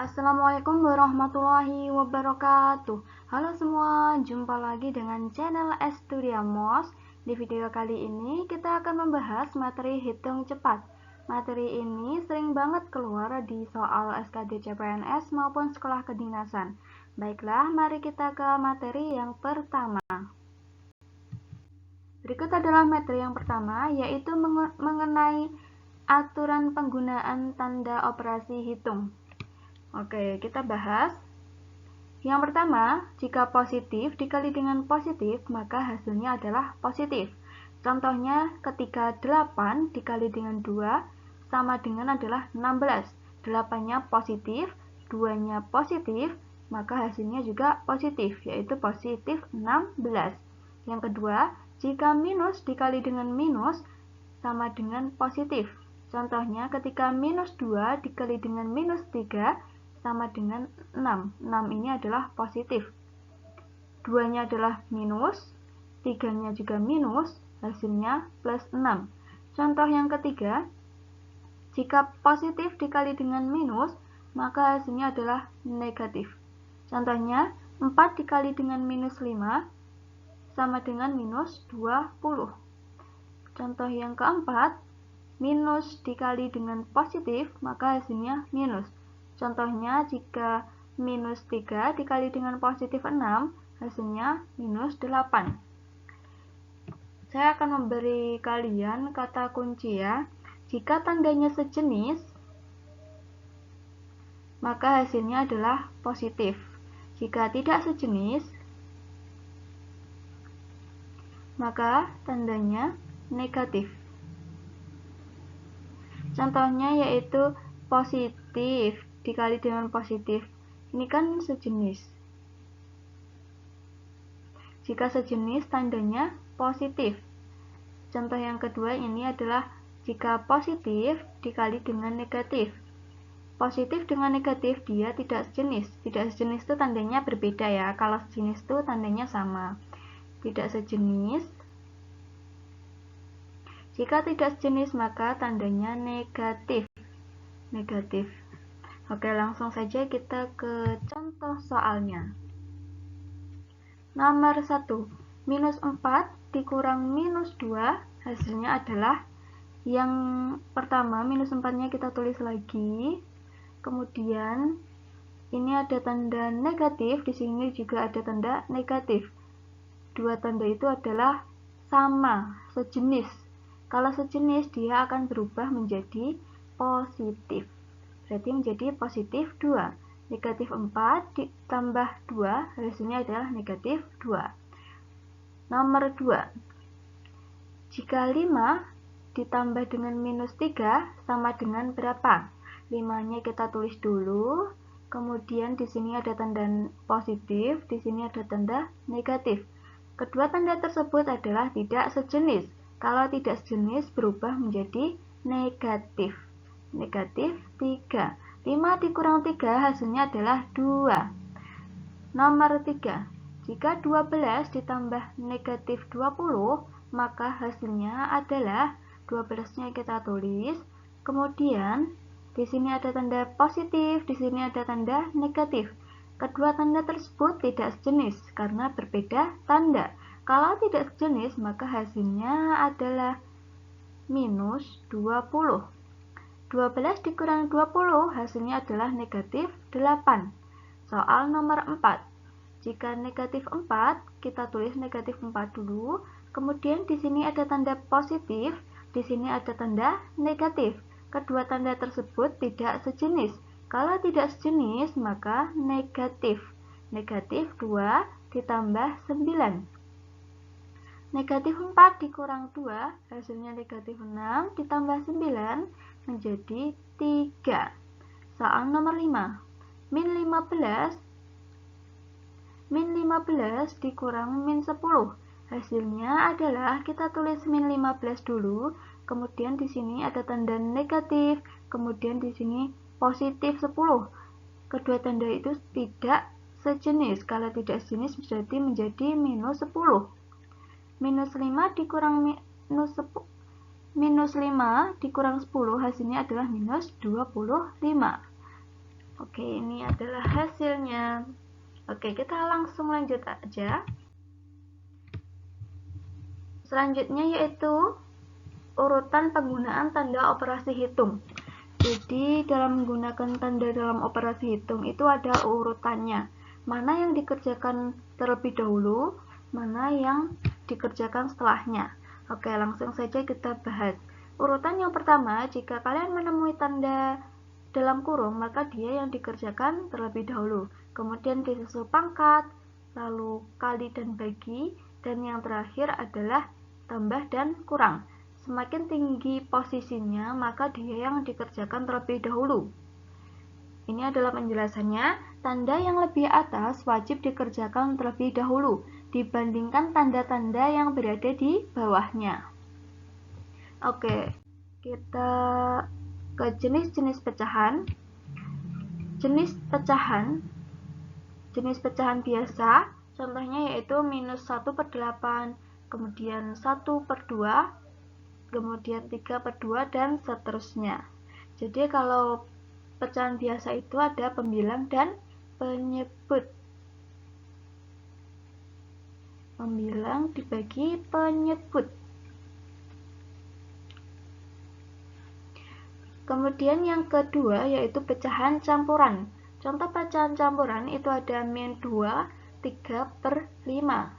Assalamualaikum warahmatullahi wabarakatuh. Halo semua, jumpa lagi dengan channel Estudia Mos. Di video kali ini kita akan membahas materi hitung cepat. Materi ini sering banget keluar di soal SKD CPNS maupun sekolah kedinasan. Baiklah, mari kita ke materi yang pertama. Berikut adalah materi yang pertama, yaitu mengenai aturan penggunaan tanda operasi hitung. Oke, kita bahas. Yang pertama, jika positif dikali dengan positif, maka hasilnya adalah positif. Contohnya, ketika 8 dikali dengan 2 sama dengan adalah 16. 8-nya positif, 2-nya positif, maka hasilnya juga positif, yaitu positif 16. Yang kedua, jika minus dikali dengan minus sama dengan positif. Contohnya, ketika minus 2 dikali dengan minus 3 sama dengan 6. 6 ini adalah positif. 2-nya adalah minus, 3-nya juga minus, hasilnya plus 6. Contoh yang ketiga, jika positif dikali dengan minus, maka hasilnya adalah negatif. Contohnya, 4 dikali dengan minus 5 sama dengan minus 20. Contoh yang keempat, minus dikali dengan positif, maka hasilnya minus. Contohnya, jika minus 3 dikali dengan positif 6, hasilnya minus 8. Saya akan memberi kalian kata kunci ya. Jika tandanya sejenis, maka hasilnya adalah positif. Jika tidak sejenis, maka tandanya negatif. Contohnya yaitu positif dikali dengan positif. Ini kan sejenis. Jika sejenis, tandanya positif. Contoh yang kedua ini adalah jika positif dikali dengan negatif. Positif dengan negatif dia tidak sejenis. Tidak sejenis itu tandanya berbeda ya. Kalau sejenis itu tandanya sama. Tidak sejenis. Jika tidak sejenis maka tandanya negatif. Negatif. Oke, langsung saja kita ke contoh soalnya. Nomor 1, minus 4 dikurang minus 2, hasilnya adalah yang pertama, minus 4-nya kita tulis lagi. Kemudian ini ada tanda negatif, di sini juga ada tanda negatif. Dua tanda itu adalah sama, sejenis. Kalau sejenis dia akan berubah menjadi positif. Berarti menjadi positif 2. Negatif 4 ditambah 2, hasilnya adalah negatif 2. Nomor 2. Jika 5 ditambah dengan minus 3 sama dengan berapa? 5-nya kita tulis dulu. Kemudian di sini ada tanda positif, di sini ada tanda negatif. Kedua tanda tersebut adalah tidak sejenis. Kalau tidak sejenis berubah menjadi negatif. Negatif 3. 5 dikurang 3 hasilnya adalah 2. Nomor 3. Jika 12 ditambah negatif 20, maka hasilnya adalah 12-nya kita tulis. Kemudian di sini ada tanda positif, di sini ada tanda negatif. Kedua tanda tersebut tidak sejenis karena berbeda tanda. Kalau tidak sejenis, maka hasilnya adalah minus 20. 12 dikurang 20, hasilnya adalah negatif 8. Soal nomor 4. Jika negatif 4, kita tulis negatif 4 dulu. Kemudian di sini ada tanda positif, di sini ada tanda negatif. Kedua tanda tersebut tidak sejenis. Kalau tidak sejenis, maka negatif. Negatif 2 ditambah 9. Negatif 4 dikurang 2, hasilnya negatif 6 ditambah 9 menjadi 3. Soal nomor 5. Min 15 dikurang min 10. Hasilnya adalah kita tulis min 15 dulu, kemudian di sini ada tanda negatif, kemudian di sini positif 10. Kedua tanda itu tidak sejenis. Kalau tidak sejenis berarti menjadi minus 10. Minus 5 dikurang minus 5 dikurang 10 hasilnya adalah minus 25. Oke, ini adalah hasilnya. Oke, kita langsung lanjut aja. Selanjutnya yaitu urutan penggunaan tanda operasi hitung. Jadi dalam menggunakan tanda dalam operasi hitung itu ada urutannya. Mana yang dikerjakan terlebih dahulu, mana yang dikerjakan setelahnya. Oke, langsung saja kita bahas. Urutan yang pertama, jika kalian menemui tanda dalam kurung, maka dia yang dikerjakan terlebih dahulu. Kemudian disusul pangkat, lalu kali dan bagi, dan yang terakhir adalah tambah dan kurang. Semakin tinggi posisinya, maka dia yang dikerjakan terlebih dahulu. Ini adalah penjelasannya. Tanda yang lebih atas wajib dikerjakan terlebih dahulu dibandingkan tanda-tanda yang berada di bawahnya. Oke, kita ke jenis-jenis pecahan. Jenis pecahan biasa, contohnya yaitu minus 1/8, kemudian 1/2, kemudian 3/2, dan seterusnya. Jadi kalau pecahan biasa itu ada pembilang dan penyebut. Pembilang dibagi penyebut. Kemudian yang kedua yaitu pecahan campuran. Contoh pecahan campuran itu ada min 2, 3/5.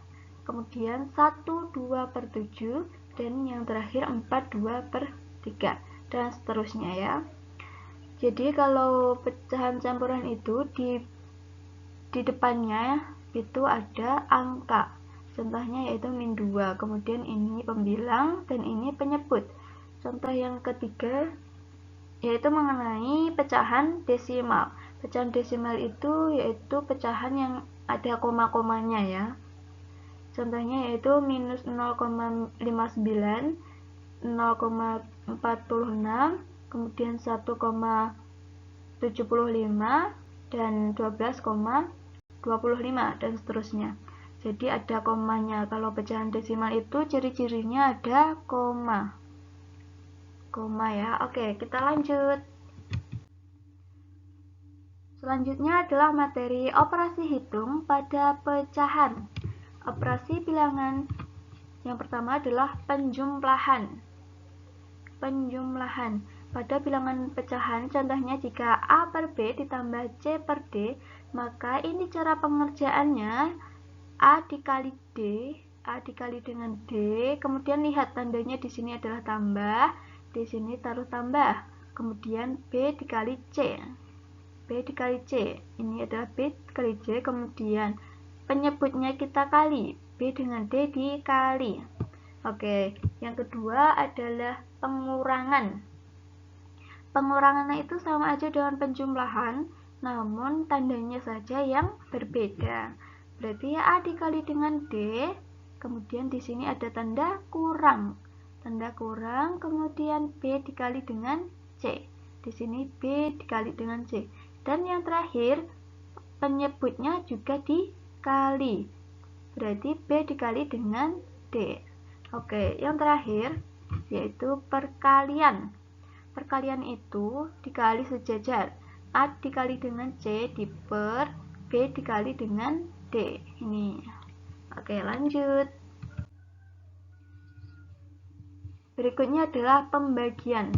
Kemudian 1, 2/7, dan yang terakhir 4, 2/3, dan seterusnya ya. Jadi kalau pecahan campuran itu di depannya itu ada angka. Contohnya yaitu min 2, kemudian ini pembilang dan ini penyebut. Contoh yang ketiga yaitu mengenai pecahan desimal. Pecahan desimal itu yaitu pecahan yang ada koma-komanya ya. Contohnya yaitu minus 0,59, 0,46, kemudian 1,75, dan 12,25, dan seterusnya. Jadi ada komanya. Kalau pecahan desimal itu ciri-cirinya ada koma. Ya. Oke, kita lanjut. Selanjutnya adalah materi operasi hitung pada pecahan. Operasi bilangan yang pertama adalah penjumlahan. Pada bilangan pecahan, contohnya jika A per B ditambah C per D, maka ini cara pengerjaannya A dikali D, A dikali dengan D, kemudian lihat tandanya di sini adalah tambah, di sini taruh tambah, kemudian B dikali C, ini adalah B dikali C, kemudian penyebutnya kita kali, B dengan D dikali. Oke, yang kedua adalah pengurangan. Pengurangan itu sama aja dengan penjumlahan, namun tandanya saja yang berbeda. Berarti A dikali dengan D, kemudian di sini ada tanda kurang, kemudian B dikali dengan C. Di sini B dikali dengan C. Dan yang terakhir, penyebutnya juga dikali. Berarti B dikali dengan D. Oke, yang terakhir yaitu perkalian. Perkalian itu dikali sejajar. A dikali dengan C diper, B dikali dengan D. Ini. Oke, lanjut. Berikutnya adalah pembagian.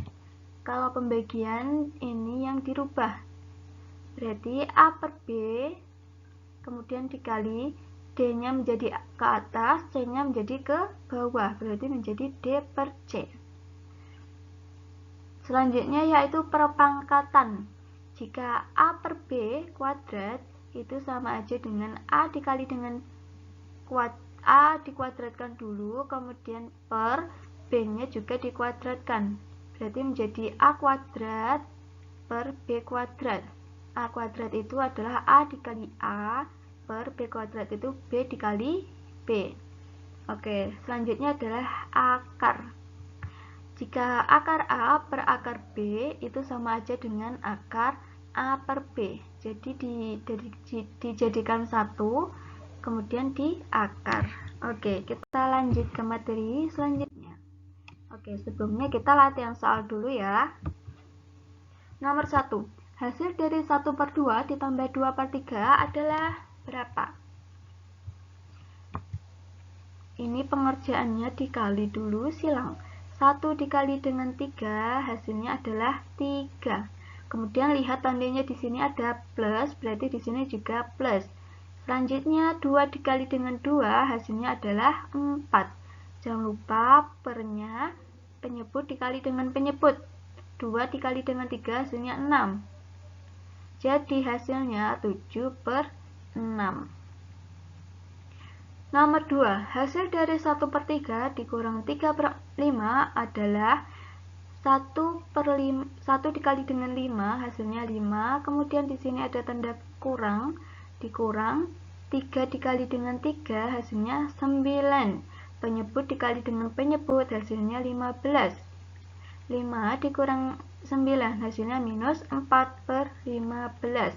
Kalau pembagian ini yang dirubah. Berarti A per B, kemudian dikali, D-nya menjadi ke atas, C-nya menjadi ke bawah. Berarti menjadi D per C. Selanjutnya yaitu perpangkatan. Jika A per B kuadrat itu sama aja dengan A dikali dengan A dikuadratkan dulu, kemudian per B-nya juga dikuadratkan. Berarti menjadi A kuadrat per B kuadrat. A kuadrat itu adalah A dikali A, per B kuadrat itu B dikali B. Oke, selanjutnya adalah akar. Jika akar A per akar B itu sama aja dengan akar A per B. Jadi dijadikan satu, kemudian diakar. Oke, kita lanjut ke materi selanjutnya. Oke, sebelumnya kita latihan soal dulu ya. Nomor 1. Hasil dari 1/2 ditambah 2/3 adalah berapa? Ini pengerjaannya dikali dulu silang. 1 dikali dengan 3 hasilnya adalah 3. Kemudian lihat tandanya di sini ada plus, berarti di sini juga plus. Selanjutnya 2 dikali dengan 2 hasilnya adalah 4. Jangan lupa pernya penyebut dikali dengan penyebut. 2 dikali dengan 3 hasilnya 6. Jadi hasilnya 7/6. Nomor 2, hasil dari 1/3 dikurang 3/5 adalah 1 dikali dengan 5 hasilnya 5. Kemudian di sini ada tanda kurang, dikurang 3 dikali dengan 3 hasilnya 9. Penyebut dikali dengan penyebut hasilnya 15. 5 dikurang 9 hasilnya minus 4/15.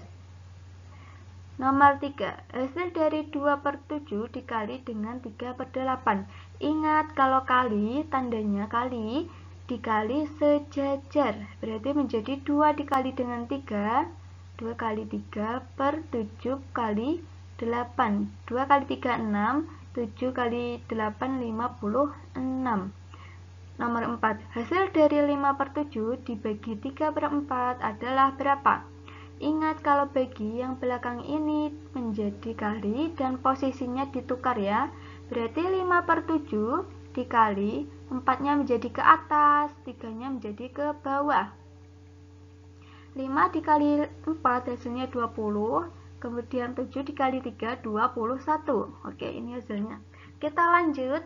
Nomor 3, hasil dari 2/7 dikali dengan 3/8. Ingat, kalau kali, tandanya kali dikali sejajar. Berarti menjadi 2 dikali dengan 3, 2 kali 3 per 7 kali 8. 2 kali 3, 6. 7 kali 8, 56. Nomor 4, hasil dari 5/7 dibagi 3/4 adalah berapa? Ingat, kalau bagi yang belakang ini menjadi kali dan posisinya ditukar ya. Berarti 5/7 dikali 4-nya menjadi ke atas, 3-nya menjadi ke bawah. 5 dikali 4 hasilnya 20, kemudian 7 dikali 3, 21. Oke, ini hasilnya. Kita lanjut.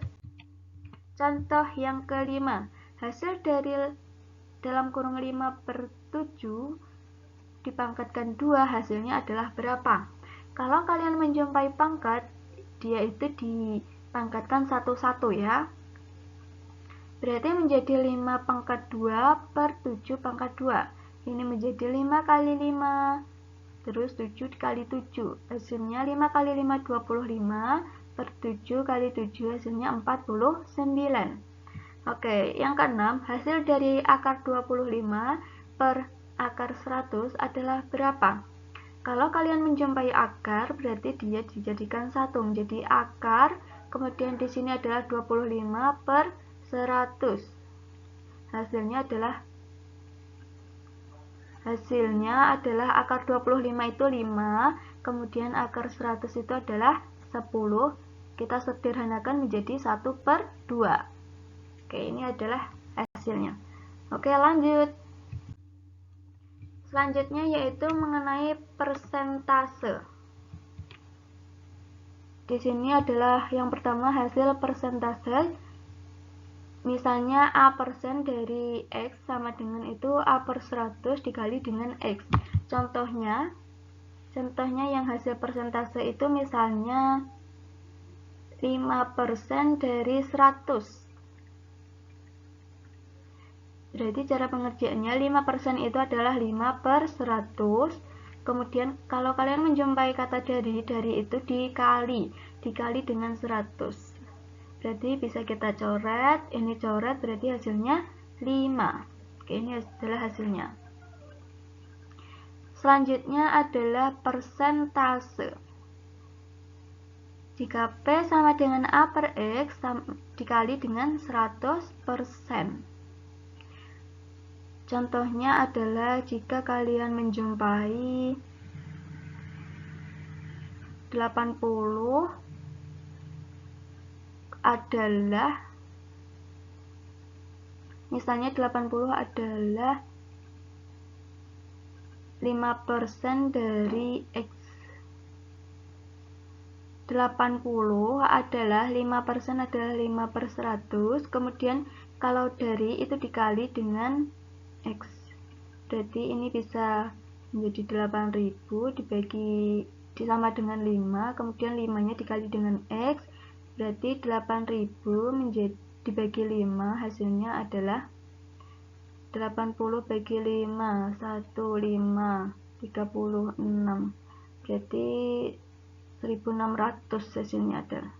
Contoh yang kelima, hasil dari dalam kurung 5/7 dipangkatkan 2 hasilnya adalah berapa? Kalau kalian menjumpai pangkat, dia itu dipangkatkan satu-satu ya. Berarti menjadi 5/2/7/2. Ini menjadi 5 kali 5, terus 7 kali 7. Hasilnya 5 kali 5, 25, per 7 kali 7 hasilnya 49. Oke, yang keenam, hasil dari akar 25 per akar 100 adalah berapa? Kalau kalian menjumpai akar, berarti dia dijadikan 1 menjadi akar, kemudian di sini adalah 25 per 100. Hasilnya adalah akar 25 itu 5, kemudian akar 100 itu adalah 10. Kita sederhanakan menjadi 1/2. Oke, ini adalah hasilnya. Oke, lanjut. Selanjutnya yaitu mengenai persentase. Di sini adalah yang pertama hasil persentase. Misalnya A% dari X sama dengan itu A/100 dikali dengan X. Contohnya yang hasil persentase itu misalnya 5% dari 100. Berarti cara pengerjaannya 5% itu adalah 5/100. Kemudian kalau kalian menjumpai kata dari itu dikali dengan 100. Berarti bisa kita coret, ini coret berarti hasilnya 5. Oke, ini adalah hasilnya. Selanjutnya adalah persentase. Jika P sama dengan A/X dikali dengan 100%. Contohnya adalah jika kalian menjumpai 80 adalah, misalnya 80 adalah 5% dari X. 80 adalah 5% adalah 5/100. Kemudian kalau dari itu dikali dengan X. Berarti ini bisa menjadi 8000 dibagi sama dengan 5, kemudian 5-nya dikali dengan X. Berarti 8000 dibagi 5 hasilnya adalah 80 bagi 5, 15, 36. Berarti 1600 hasilnya adalah.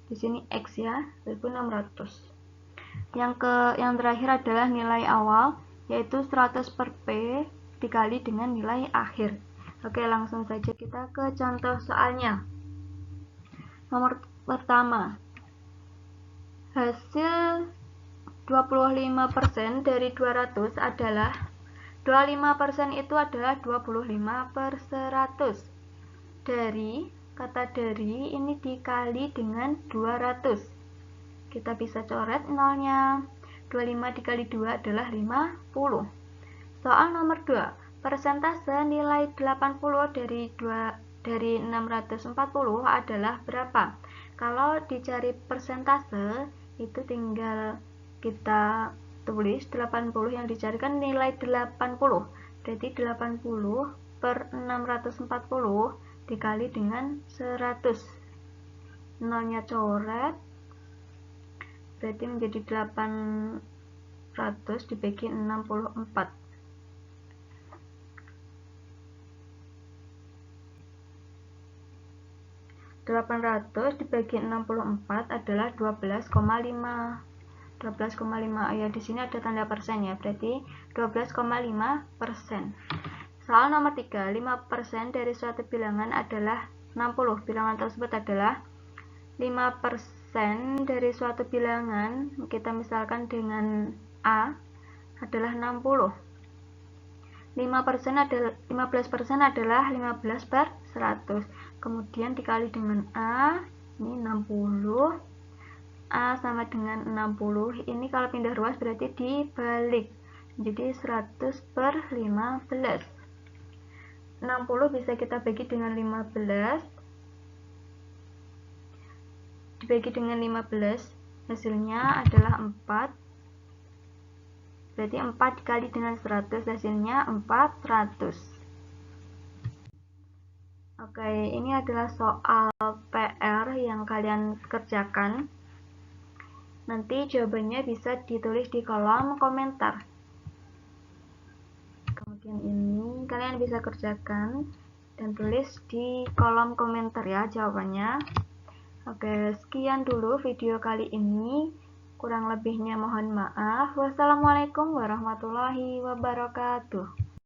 Di sini X ya, 1600. Yang terakhir adalah nilai awal, yaitu 100 per P dikali dengan nilai akhir. Oke, langsung saja kita ke contoh soalnya. Nomor pertama, hasil 25% dari 200 adalah 25% itu adalah 25 per 100. Dari, kata dari ini dikali dengan 200. Kita bisa coret nolnya. 25 dikali 2 adalah 50. Soal nomor 2, persentase nilai 80 dari 640 adalah berapa? Kalau dicari persentase, itu tinggal kita tulis 80 yang dicarikan nilai 80. Berarti 80 per 640 dikali dengan 100. Nolnya coret. Berarti menjadi 800 dibagi 64. 800 dibagi 64 adalah 12,5. 12,5 ya, di sini ada tanda persen ya, berarti 12,5%. Soal nomor 3, 5% dari suatu bilangan adalah 60. Bilangan tersebut adalah 5% dari suatu bilangan, kita misalkan dengan A adalah 60. 15% adalah 15 per 100. Kemudian dikali dengan A, ini 60. A sama dengan 60. Ini kalau pindah ruas berarti dibalik. Jadi 100 per 15. 60 bisa kita bagi dengan 15. Dibagi dengan 15, hasilnya adalah 4. Berarti 4 dikali dengan 100, hasilnya 400. Oke, ini adalah soal PR yang kalian kerjakan. Nanti jawabannya bisa ditulis di kolom komentar. Kemudian ini kalian bisa kerjakan dan tulis di kolom komentar ya jawabannya. Oke, sekian dulu video kali ini. Kurang lebihnya mohon maaf. Wassalamualaikum warahmatullahi wabarakatuh.